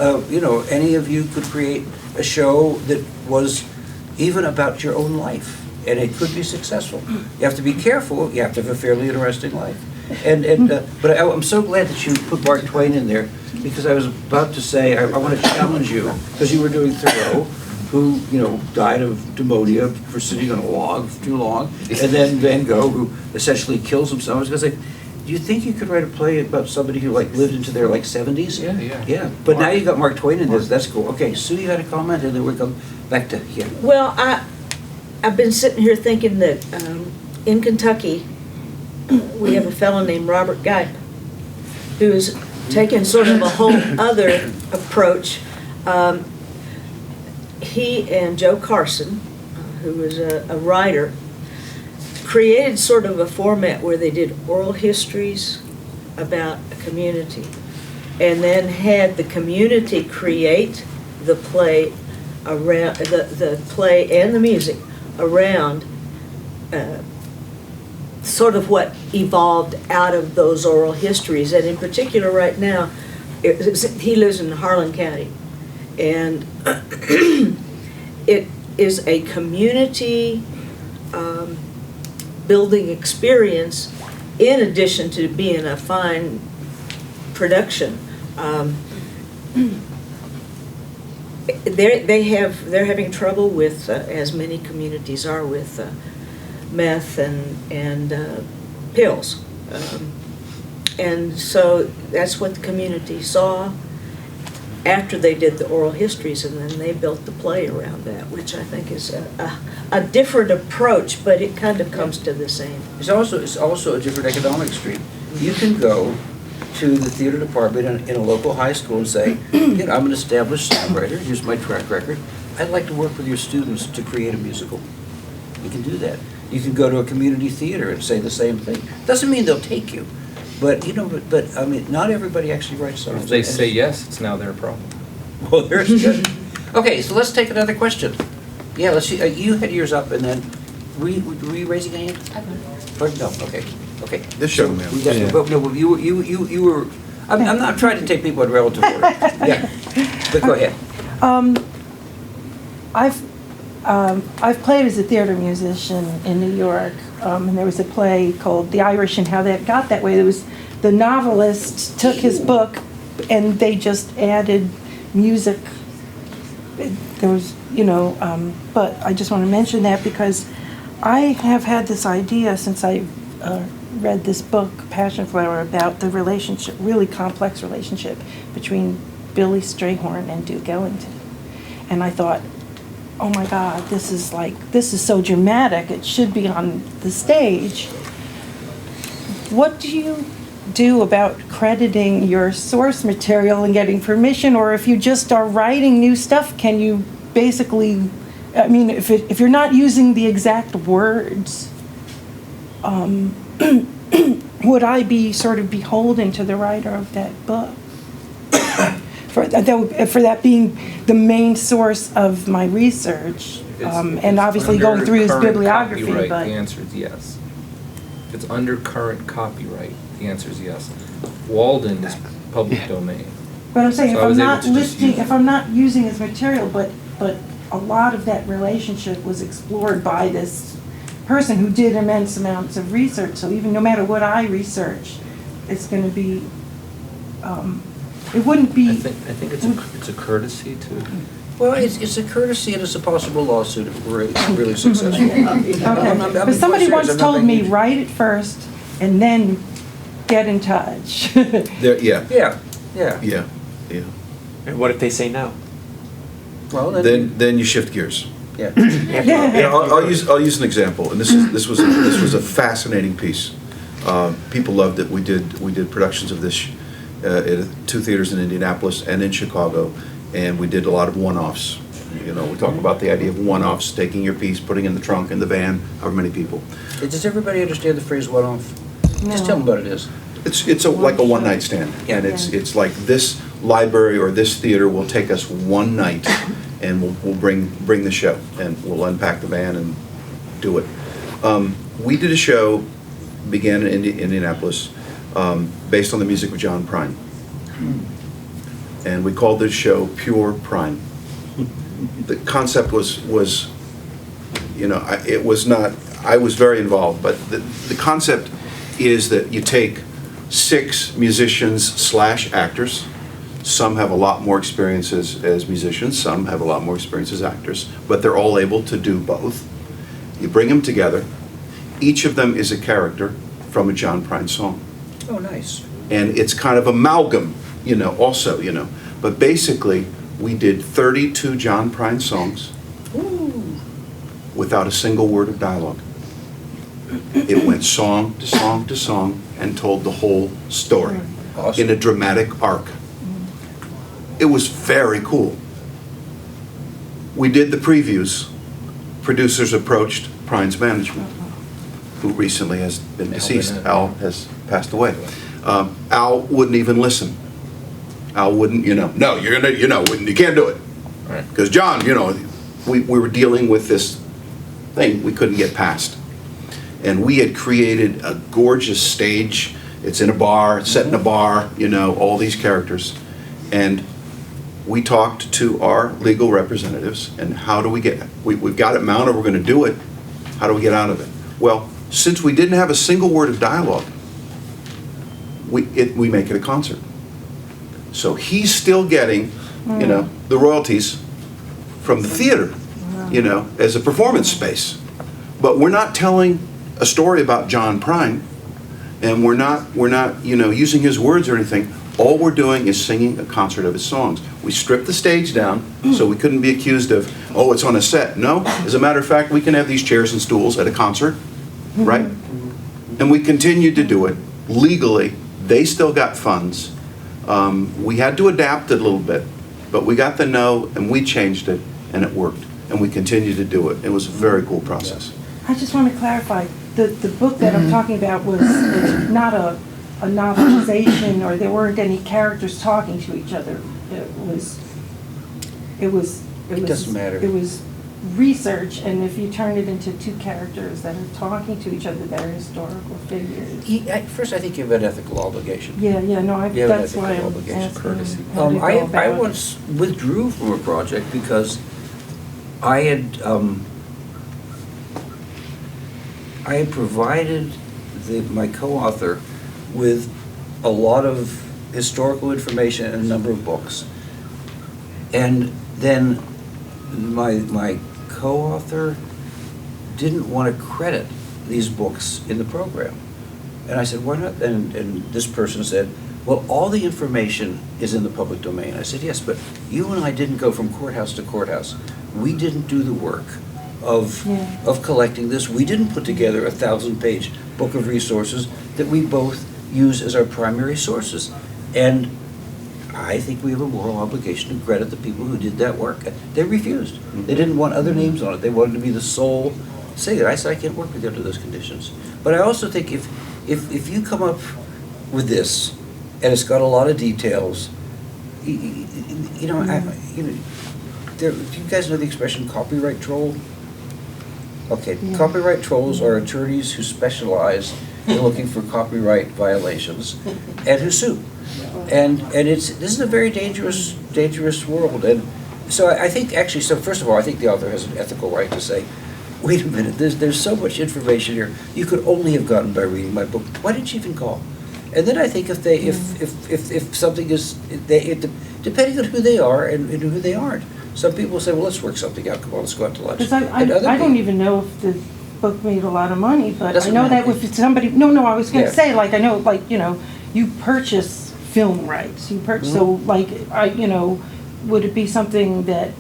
any of you could create a show that was even about your own life, and it could be successful. You have to be careful. You have to have a fairly interesting life. But I'm so glad that you put Mark Twain in there, because I was about to say I want to challenge you, because you were doing Thoreau, who died of pneumonia for sitting on a log for too long, and then Van Gogh, who essentially kills himself. I was going to say, do you think you could write a play about somebody who lived into their 70s? Yeah. But now you got Mark Twain in this. That's cool. Okay, Sue, you had a comment, and then we'll come back to here. Well, I've been sitting here thinking that in Kentucky we have a fellow named Robert Gipe who's taken sort of a whole other approach. He and Joe Carson, who was a writer, created sort of a format where they did oral histories about a community, and then had the community create the play around the play and the music around sort of what evolved out of those oral histories. And in particular, right now, he lives in Harlan County, and it is a community building experience in addition to being a fine production. They're having trouble with, as many communities are, with meth and pills. And so that's what the community saw after they did the oral histories, and then they built the play around that, which I think is a different approach, but it kind of comes to the same. It's also a different economic stream. You can go to the theater department in a local high school and say, I'm an established songwriter, here's my track record. I'd like to work with your students to create a musical. You can do that. You can go to a community theater and say the same thing. Doesn't mean they'll take you, but I mean, not everybody actually writes songs. If they say yes, it's now their problem. Well, there's good. Okay, so let's take another question. Yeah, let's see. You had yours up, and then were you raising a hand? No. Okay. This young man. No, you were. I'm not trying to take people in relative order. Yeah, but go ahead. I've played as a theater musician in New York, and there was a play called The Irish and How That Got That Way. There was the novelist took his book, and they just added music. There was, but I just want to mention that because I have had this idea since I read this book, Passion Flower, about the relationship, really complex relationship between Billy Strayhorn and Duke Ellington, and I thought, oh my God, this is so dramatic. It should be on the stage. What do you do about crediting your source material and getting permission, or if you just are writing new stuff, can you basically, I mean, if you're not using the exact words, would I be sort of beholden to the writer of that book? For that being the main source of my research, and obviously going through his bibliography. But But the answer is yes. If it's under current copyright, the answer is yes. Walden is public domain. But I'm saying, So if I'm not using his material, but a lot of that relationship was explored by this person who did immense amounts of research. So even no matter what I research, it's going to be. It wouldn't be. I think it's a courtesy to. Well, it's a courtesy and it's a possible lawsuit if we're really successful. Okay. But somebody once told me, write it first and then get in touch. Yeah. And what if they say no? Well, Then you shift gears. yeah. I'll use an example, and this was a fascinating piece. People loved it. We did productions of this at 2 theaters in Indianapolis and in Chicago, and we did a lot of one-offs. We talk about the idea of one-offs, taking your piece, putting it in the trunk, in the van, however many people. Does everybody understand the phrase one-off? No. Just tell them what it is. It's like a one-night stand, and it's like this library or this theater will take us one night, and we'll bring the show, and we'll unpack the van and do it. We did a show, began in Indianapolis, based on the music of John Prine. and we called this show Pure Prime. The concept was, you know, it was not, I was very involved, but the concept is that you take 6 musicians / actors. Some have a lot more experience as musicians, some have a lot more experience as actors, but they're all able to do both. You bring them together. Each of them is a character from a John Prine song. Oh, nice. And it's kind of amalgam, you know, also, you know. But basically, we did 32 John Prine songs without a single word of dialogue. It went song to song to song and told the whole story Awesome. in a dramatic arc. It was very cool. We did the previews. Producers approached Prine's management, who recently has been deceased. Al has passed away. Al wouldn't even listen. Al wouldn't, you know, no, you're gonna, you know, you can't do it. Right. Because John, you know, we were dealing with this thing we couldn't get past. And we had created a gorgeous stage. It's in a bar, it's set in a bar, you know, all these characters. And we talked to our legal representatives, and how do we get, we've got it mounted, we're gonna do it. How do we get out of it? Well, since we didn't have a single word of dialogue, we make it a concert. So he's still getting, you know, the royalties from the theater, you know, as a performance space. But we're not telling a story about John Prine, and we're not, you know, using his words or anything. All we're doing is singing a concert of his songs. We stripped the stage down so we couldn't be accused of, oh, it's on a set. No, as a matter of fact, we can have these chairs and stools at a concert, right? And we continued to do it legally. They still got funds. We had to adapt it a little bit, but we got the no and we changed it and it worked. And we continued to do it. It was a very cool process. I just want to clarify, the book that I'm talking about was not a novelization, or there weren't any characters talking to each other. It doesn't matter. It was research, and if you turn it into 2 characters that are talking to each other, that are historical figures. First, I think you have an ethical obligation. Yeah, no, You have an that's why ethical I'm obligation, asking. courtesy. how to go I about it. once withdrew from a project because I had provided my co-author with a lot of historical information and a number of books. And then my co-author didn't want to credit these books in the program. And I said, why not? And this person said, well, all the information is in the public domain. I said, yes, but you and I didn't go from courthouse to courthouse. We didn't do the work of collecting this. We didn't put together a 1,000-page book of resources that we both use as our primary sources. And I think we have a moral obligation to credit the people who did that work. They refused. They didn't want other names on it. They wanted to be the sole singer. I said, I can't work with you under those conditions. But I also think if you come up with this, and it's got a lot of details, you know, do you guys know the expression copyright troll? Okay, copyright trolls are attorneys who specialize in looking for copyright violations and who sue. And this is a very dangerous world. And so I think actually, so first of all, I think the author has an ethical right to say, wait a minute, there's so much information here you could only have gotten by reading my book. Why did you even call? And then I think if something is, depending on who they are and who they aren't. Some people say, well, let's work something out. Come on, let's go out to lunch. Because I don't even know if the book made a lot of money, but I know that if somebody, no, I was going to say, like, I know, like, you know, you purchase film rights. You purchase, so, like, you know, would it be something that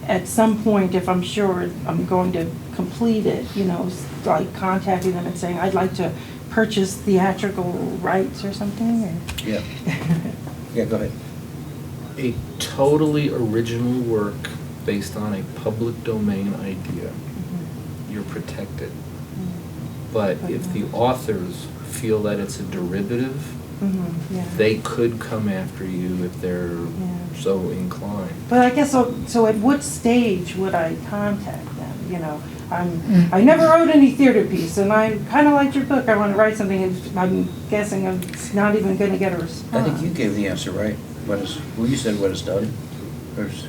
at some point, if I'm sure I'm going to complete it, you know, like contacting them and saying, I'd like to purchase theatrical rights or something? Or? Yeah. Yeah, go ahead. A totally original work based on a public domain idea, you're protected. But if the authors feel that it's a derivative, they could come after you if they're so inclined. But I guess, so at what stage would I contact them? You know, I never wrote any theater piece, and I kind of liked your book. I want to write something, and I'm guessing I'm not even going to get a response. I think you gave the answer, right? Well, you said when it's done. There's-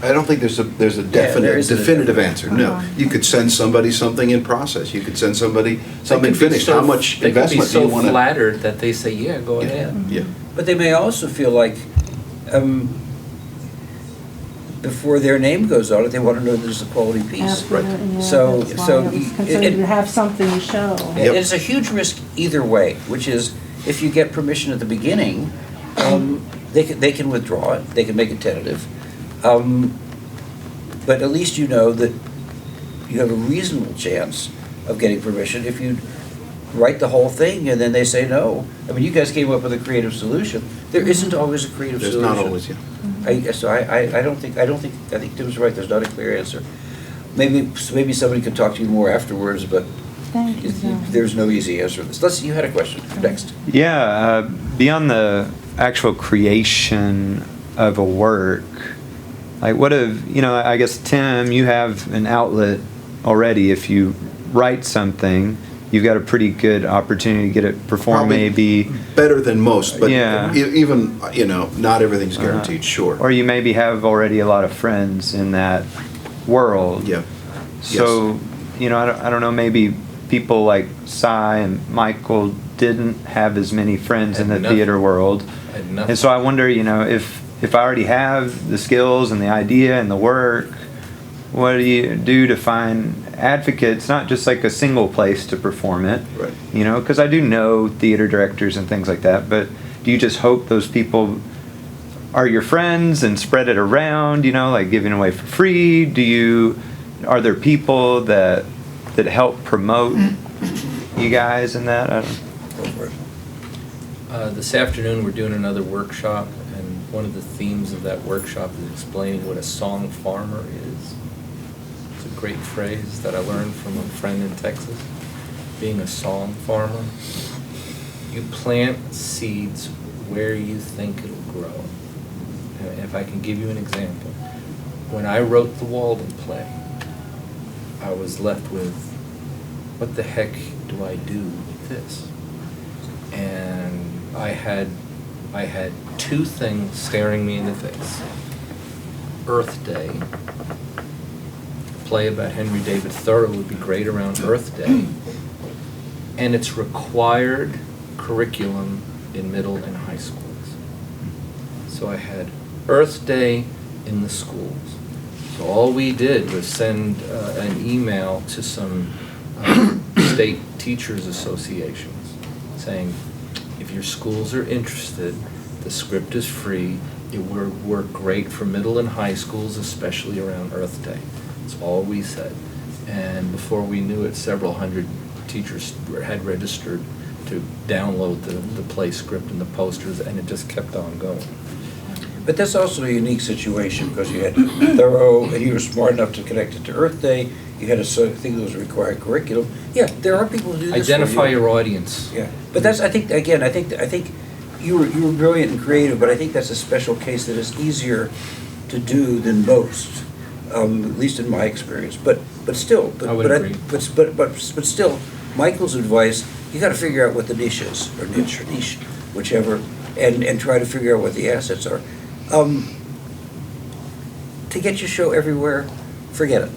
I don't think there's a there definite, isn't a definitive definite. answer, no. You could send somebody something in process, you could send somebody something They could be finished, so- how much They investment do you could be want so to? flattered that they say, yeah, go ahead. Yeah, But they may also feel like, before their name goes on it, they want to know there's a quality piece. Absolutely, yeah, So- that's why so I was y- concerned it- to have something to show. Yep. It's a huge risk either way, which is if you get permission at the beginning, they can withdraw it, they can make it tentative. But at least you know that you have a reasonable chance of getting permission. If you write the whole thing and then they say no, I mean, you guys came up with a creative solution. There isn't always a creative there's solution. not always, yeah. I think Tim's right, there's not a clear answer. Maybe somebody could talk to you more afterwards, but Thank you, John. there's no easy answer to this. You had a question, next. Yeah, beyond the actual creation of a work, like what if, I guess, Tim, you have an outlet already. If you write something, you've got a pretty good opportunity to get it performed, Probably maybe. Better than most, but Yeah. even, not everything's guaranteed, sure. Or you maybe have already a lot of friends in that world. Yeah. So, I don't know, maybe people like Cy and Michael didn't have as many friends in the Had nothing. theater world. Had nothing. And so I wonder, if I already have the skills and the idea and the work, what do you do to find advocates, not just like a single place to perform it? Right. Because I do know theater directors and things like that, but do you just hope those people are your friends and spread it around, like giving away for free? Are there people that help promote you guys in that? I don't Go for it. This afternoon, we're doing another workshop, and one of the themes of that workshop is explaining what a song farmer is. It's a great phrase that I learned from a friend in Texas. Being a song farmer, you plant seeds where you think it'll grow. And if I can give you an example, when I wrote the Walden play, I was left with, what the heck do I do with this? And I had two things staring me in the face. Earth Day, a play about Henry David Thoreau would be great around Earth Day, and its required curriculum in middle and high schools. So I had Earth Day in the schools. So all we did was send an email to some state teachers associations saying, if your schools are interested, the script is free. It would work great for middle and high schools, especially around Earth Day. That's all we said. And before we knew it, several hundred teachers had registered to download the play script and the posters, and it just kept on going. But that's also a unique situation, because you had Thoreau, and you were smart enough to connect it to Earth Day. You had a thing that was required curriculum. Yeah, there are people who do this. Identify your audience. Yeah, but that's, I think you were brilliant and creative, but I think that's a special case that is easier to do than most, at least in my experience. But still, I would agree. But still, Michael's advice: you got to figure out what the niche is, or niche, whichever, and try to figure out what the assets are. To get your show everywhere, forget it.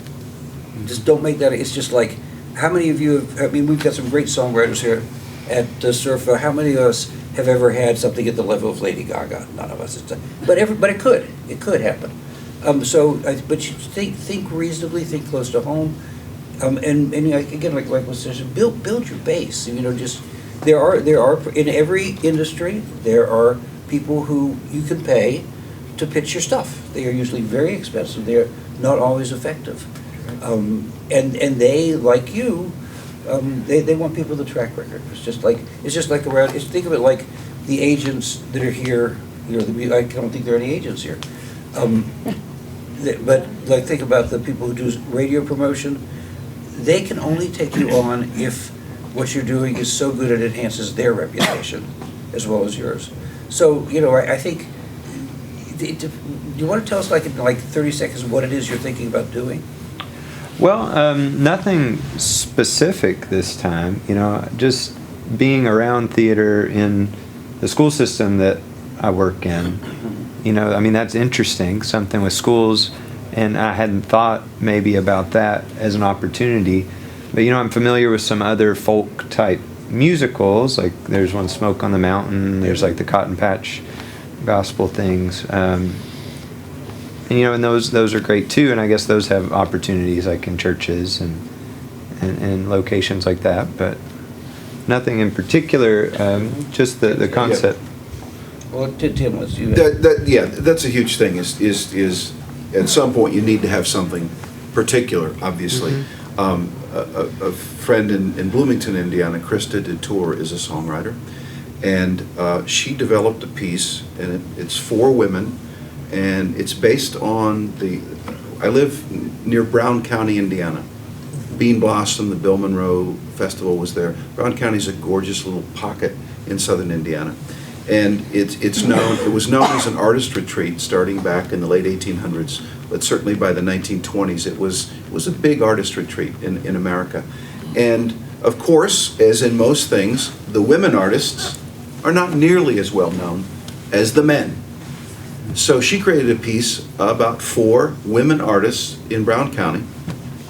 Just don't make that. It's just like, how many of you have, I mean, we've got some great songwriters here at SERFA. How many of us have ever had something at the level of Lady Gaga? None of us. But it could happen. But you think reasonably, think close to home, and again, like was said, build your base. Just there are in every industry there are people who you can pay to pitch your stuff. They are usually very expensive. They are not always effective. And they, like you, they want people with a track record. It's just like around. Think of it like the agents that are here. I don't think there are any agents here. But like, think about the people who do radio promotion. They can only take you on if what you're doing is so good it enhances their reputation as well as yours. So I think. Do you want to tell us, in 30 seconds, what it is you're thinking about doing? Well, nothing specific this time. Just being around theater in the school system that I work in. You know, I mean, that's interesting, something with schools, and I hadn't thought maybe about that as an opportunity. But, you know, I'm familiar with some other folk type musicals, like there's one, Smoke on the Mountain, there's like the Cotton Patch Gospel things. And, you know, and those are great too, and I guess those have opportunities like in churches and locations like that, but nothing in particular, just the concept. Well, Tim, what's you? Yeah, that's a huge thing, is at some point you need to have something particular, obviously. A friend in Bloomington, Indiana, Krista DeTour, is a songwriter, and she developed a piece, and it's for women, and it's based on I live near Brown County, Indiana. Bean Blossom, the Bill Monroe Festival was there. Brown County is a gorgeous little pocket in southern Indiana. And it was known as an artist retreat starting back in the late 1800s, but certainly by the 1920s it was a big artist retreat in America. And of course, as in most things, the women artists are not nearly as well known as the men. So she created a piece about 4 women artists in Brown County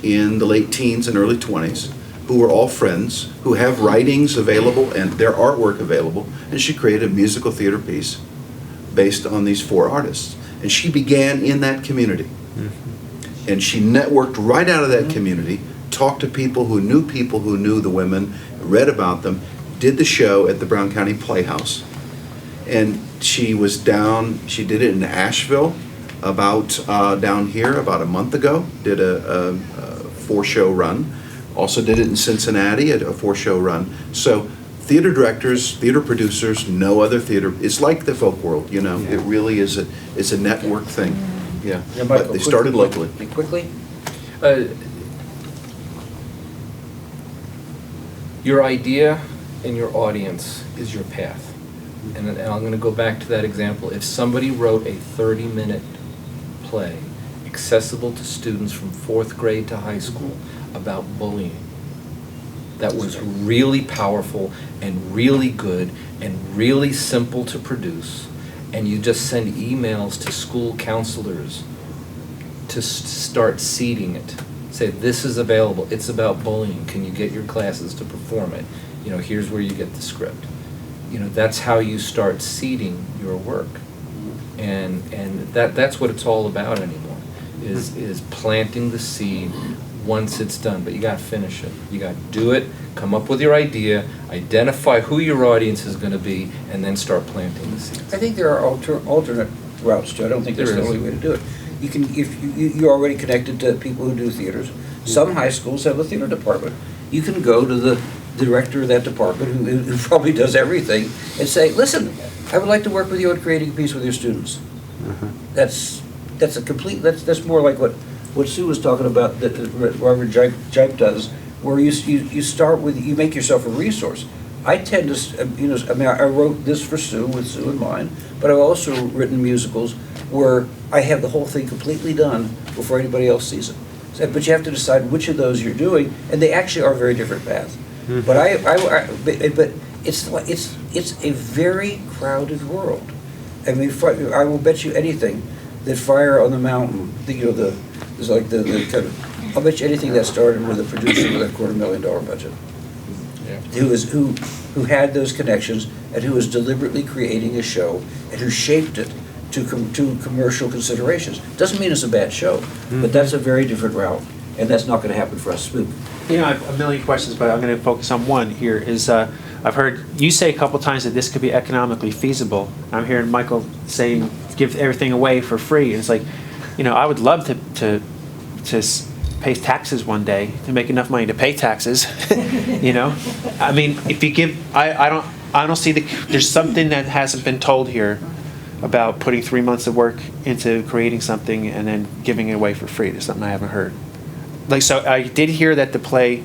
in the late teens and early 20s, who were all friends, who have writings available and their artwork available, and she created a musical theater piece based on these 4 artists. And she began in that community. And she networked right out of that community, talked to people who knew the women, read about them, did the show at the Brown County Playhouse. And she did it in Asheville down here about a month ago, did a 4-show run. Also did it in Cincinnati at a 4-show run. So theater directors, theater producers, no other theater. It's like the folk world, you know. Yeah. It really is it's a network thing. Yeah. Yeah, Michael, but they started locally. Quickly? Your idea and your audience is your path. And I'm going to go back to that example. If somebody wrote a 30-minute play accessible to students from 4th grade to high school about bullying, that was really powerful and really good and really simple to produce, and you just send emails to school counselors to start seeding it. Say, this is available, it's about bullying, can you get your classes to perform it? You know, here's where you get the script. You know, that's how you start seeding your work. And that's what it's all about anymore, is planting the seed once it's done. But you got to finish it. You got to do it, come up with your idea, identify who your audience is going to be, and then start planting the seeds. I think there are alternate routes too. I don't think that's the only way to do it. You can, if you're already connected to people who do theaters. Some high schools have a theater department. You can go to the director of that department, who probably does everything, and say, listen, I would like to work with you on creating a piece with your students. That's more like what Sue was talking about, that Robert Jipe does, where you start with, you make yourself a resource. I tend to, I wrote this for Sue, with Sue in mind, but I've also written musicals where I have the whole thing completely done before anybody else sees it. But you have to decide which of those you're doing, and they actually are very different paths. But but it's a very crowded world. I mean, I will bet you anything that Fire on the Mountain, I'll bet you anything that started with a producer with a $250,000 budget, who had those connections and who was deliberately creating a show and who shaped it to commercial considerations. Doesn't mean it's a bad show, but that's a very different route, and that's not going to happen for us. Spook. You know, I have a million questions, but I'm going to focus on one here. I've heard you say a couple times that this could be economically feasible. I'm hearing Michael saying give everything away for free. And it's like, you know, I would love to pay taxes one day, to make enough money to pay taxes. You know, I mean, if you give, I don't see there's something that hasn't been told here about putting 3 months of work into creating something and then giving it away for free. There's something I haven't heard. Like, so I did hear that the play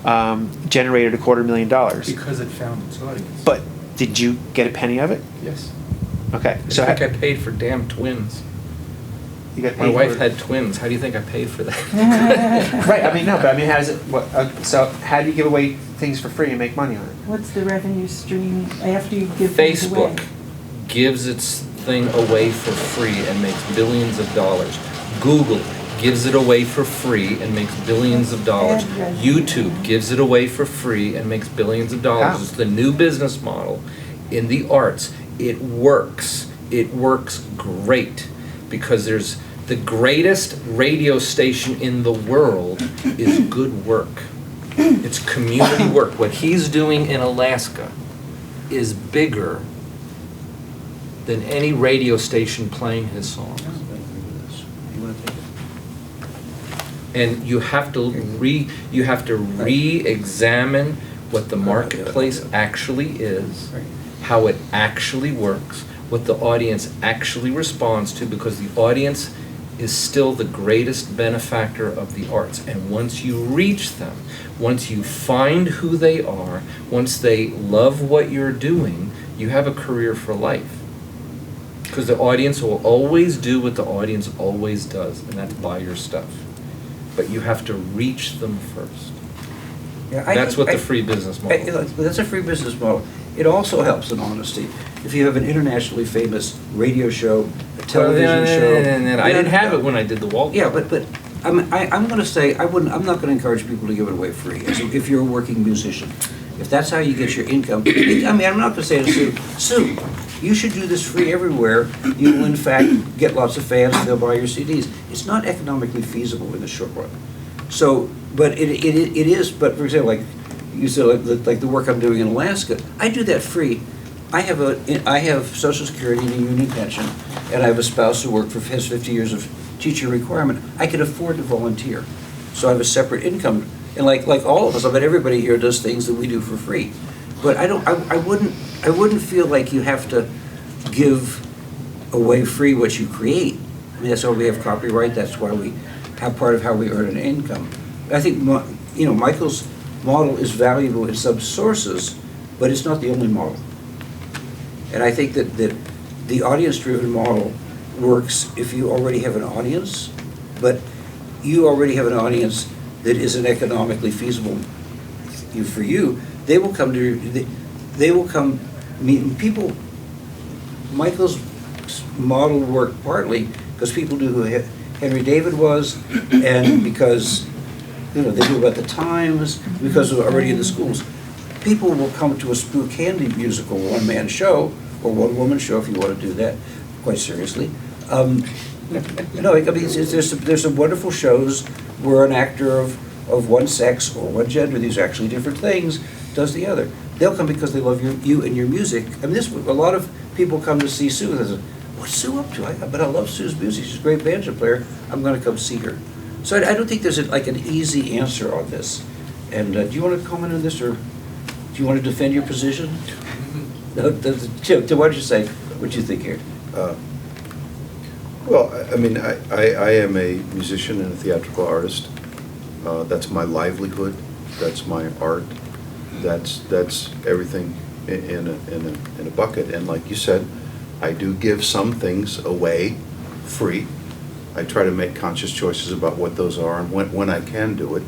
generated $250,000. Because it found its audience. But did you get a penny of it? Yes. Okay. So I think I paid for damn twins. You got My paid wife for had twins. How do you think I paid for that? Right. I mean, no, but I mean, how does it? So how do you give away things for free and make money on it? What's the revenue stream after you give things away? Facebook gives its thing away for free and makes billions of dollars. Google gives it away for free and makes billions of dollars. YouTube gives it away for free and makes billions of dollars. How? It's the new business model in the arts. It works. It works great because there's the greatest radio station in the world is good work. It's community work. What he's doing in Alaska is bigger than any radio station playing his songs. You wanna take it? And you have to re-examine what the marketplace actually is, Right. how it actually works, what the audience actually responds to, because the audience is still the greatest benefactor of the arts. And once you reach them, once you find who they are, once they love what you're doing, you have a career for life. Because the audience will always do what the audience always does, and that's buy your stuff. But you have to reach them first. Yeah, I That's think- what the free business model is. That's a free business model. It also helps in honesty. If you have an internationally famous radio show, a television show. I didn't have it when I did the Walt. Yeah, but I'm going to say, I'm not going to encourage people to give it away free, if you're a working musician. If that's how you get your income, I mean, I'm not going to say to Sue, you should do this free everywhere. You will in fact get lots of fans and they'll buy your CDs. It's not economically feasible in the short run. So, but it is, but for example, like you said, like the work I'm doing in Alaska, I do that free. I have Social Security and a union pension, and I have a spouse who has 50 years of teacher requirement. I can afford to volunteer, so I have a separate income. And like all of us, I bet everybody here does things that we do for free. But I wouldn't feel like you have to give away free what you create. I mean, that's why we have copyright. That's why we have part of how we earn an income. I think Michael's model is valuable in some sources, but it's not the only model. And I think that the audience-driven model works if you already have an audience, but you already have an audience that isn't economically feasible for you. They will come to they will come meet people. Michael's model worked partly because people knew who Henry David was, and because they knew about the Times, because it was already in the schools. People will come to a Spook Candy musical one-man show or one-woman show, if you want to do that quite seriously. No, I mean, there's some wonderful shows where an actor of one sex or one gender, these are actually different things, does the other. They'll come because they love you and your music. I mean, a lot of people come to see Sue and they say, what's Sue up to? But I love Sue's music. She's a great banjo player. I'm going to come see her. So I don't think there's an easy answer on this. And do you want to comment on this, or do you want to defend your position? No, Jim, why don't you say what you think here? Well, I mean, I am a musician and a theatrical artist. That's my livelihood. That's my art. That's everything in a bucket. And like you said, I do give some things away free. I try to make conscious choices about what those are and when I can do it.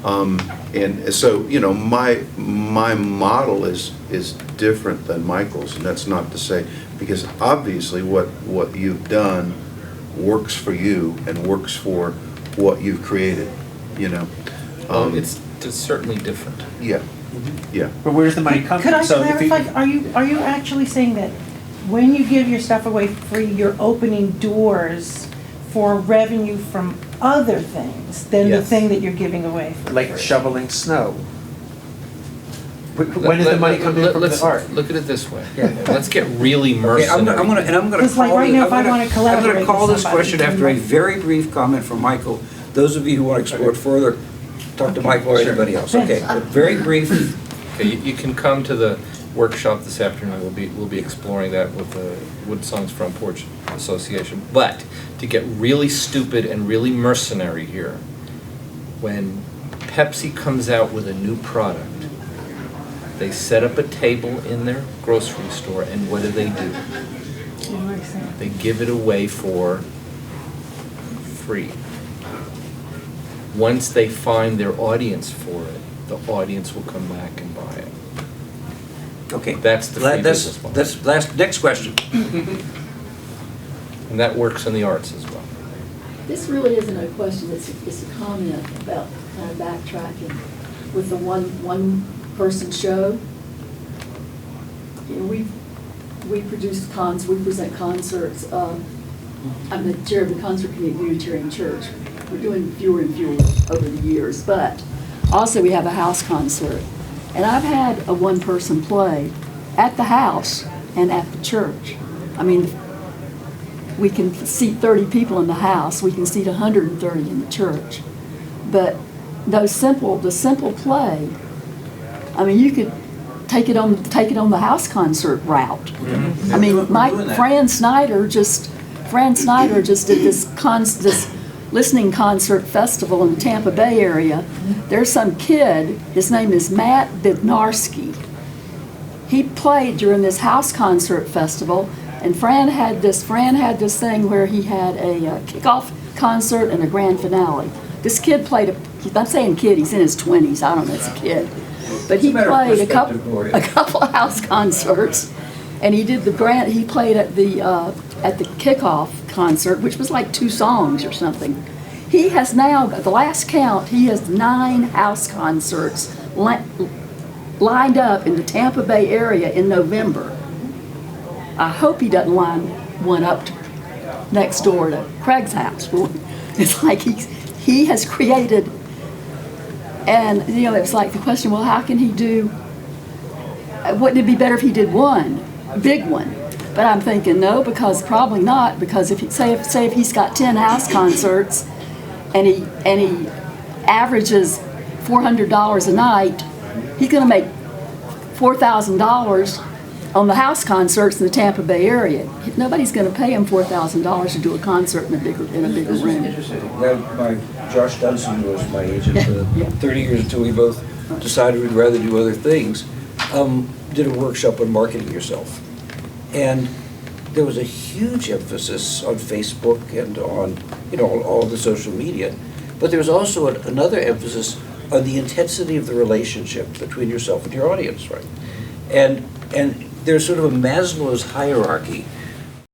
And so, my model is different than Michael's, and that's not to say, because obviously what you've done works for you and works for what you've created, It's certainly different. Yeah, yeah. But where's the money come Could from? I So if you- clarify, are you actually saying that when you give your stuff away free, you're opening doors for revenue from other things than the Yes. thing that you're giving away for like free? shoveling snow. When does the money come in from Let's the art? look at it this way. Let's get really Okay, I'm mercenary. gonna Because, like, call right it- now, if I I'm wanna collaborate I'm gonna call with this somebody, question after a very brief comment from Michael. Those of you who want to explore it further, talk to Michael or anybody else. Okay, very brief. Okay, you can come to the workshop this afternoon. We'll be exploring that with the Wood Songs Front Porch Association. But to get really stupid and really mercenary here, when Pepsi comes out with a new product, they set up a table in their grocery store, and what do? They give it away for free. Once they find their audience for it, the audience will come back and buy it. Okay. That's the free business model. That's next question. And that works in the arts as well. This really isn't a question, it's a comment about kind of backtracking with the one-person show. You know, we present concerts. I'm the chair of the concert committee at Unitarian Church. We're doing fewer and fewer over the years, but also we have a house concert. And I've had a one-person play at the house and at the church. I mean, we can seat 30 people in the house, we can seat 130 in the church. But the simple play, I mean, you could take it on the house concert route. I mean, Fran Snyder just did this listening concert festival in the Tampa Bay area. There's some kid, his name is Matt Bednarski. He played during this house concert festival, and Fran had this thing where he had a kickoff concert and a grand finale. This kid played I'm saying kid, he's in his 20s, I don't know, it's a kid. But he played a couple of house concerts, and he played at the kickoff concert, which was like 2 songs or something. He has now, at the last count, he has 9 house concerts lined up in the Tampa Bay area in November. I hope he doesn't line one up next door to Craig's house. It's like he has created, and you know, it's like the question, well, how can he do, wouldn't it be better if he did one, a big one? But I'm thinking no, because probably not, because if he's got 10 house concerts and he averages $400 a night, he's going to make $4,000 on the house concerts in the Tampa Bay area. Nobody's going to pay him $4,000 to do a concert in a bigger room. Interesting. Josh Dunson was my agent for 30 years until we both decided we'd rather do other things. Did a workshop on marketing yourself. And there was a huge emphasis on Facebook and on, you know, all the social media. But there was also another emphasis on the intensity of the relationship between yourself and your audience, right? And there's sort of a Maslow's hierarchy